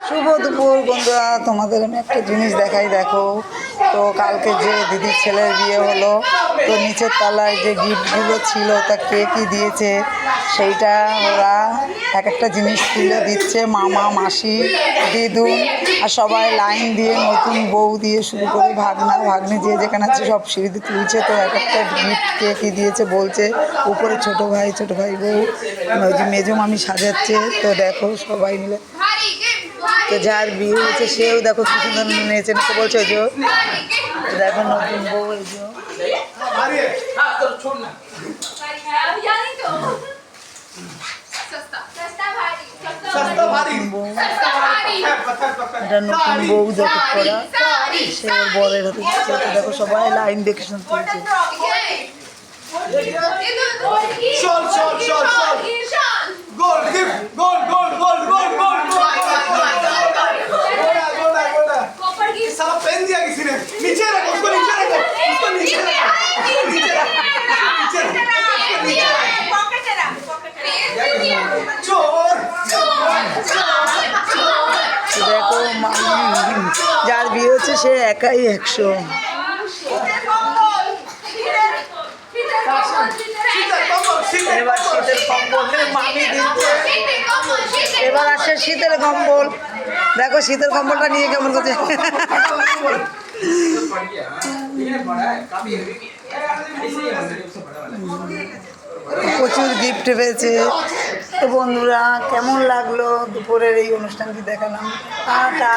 শুভ দুপুর বন্ধুরা, তোমাদের আমি একটা জিনিস দেখাই। দেখো তো কালকে যে দিদির ছেলের বিয়ে হলো, তো নিচের তলায় যে গিফটগুলো ছিল তা কে কী দিয়েছে সেইটা ওরা এক একটা জিনিস তুলে দিচ্ছে। মামা, মাসি, দিদুন আর সবাই লাইন দিয়ে নতুন বউ দিয়ে শুরু করে ভাগনা ভাগ্নি যে যেখানে আছে সব সিঁড়িতে তুলছে। তো এক একটা গিফট কে কী দিয়েছে বলছে। উপরে ছোটো ভাই বউ, ওই যে মেজো মামি সাজাচ্ছে। তো দেখো সবাই মিলে, তো যার বিয়ে হয়েছে সেও দেখো কি সুন্দর নেচে নেচে বলছে। ওই যে দেখো নতুন বউ, এই যে এটা নতুন বউ জ্যাকেট পরা, সে ওর বরের হাতে দিচ্ছে। তো দেখো সবাই লাইন দেখে শুনতে হচ্ছে। দেখো যার বিয়ে হচ্ছে সে একাই 100। এবার শীতের কম্বল মামি দিচ্ছে। এবার আসে শীতের কম্বল। দেখো শীতের কম্বলটা নিয়ে কেমন করছে। প্রচুর গিফট পেয়েছে। তো বন্ধুরা, কেমন লাগলো দুপুরের এই অনুষ্ঠানটি দেখালাম। টাটা।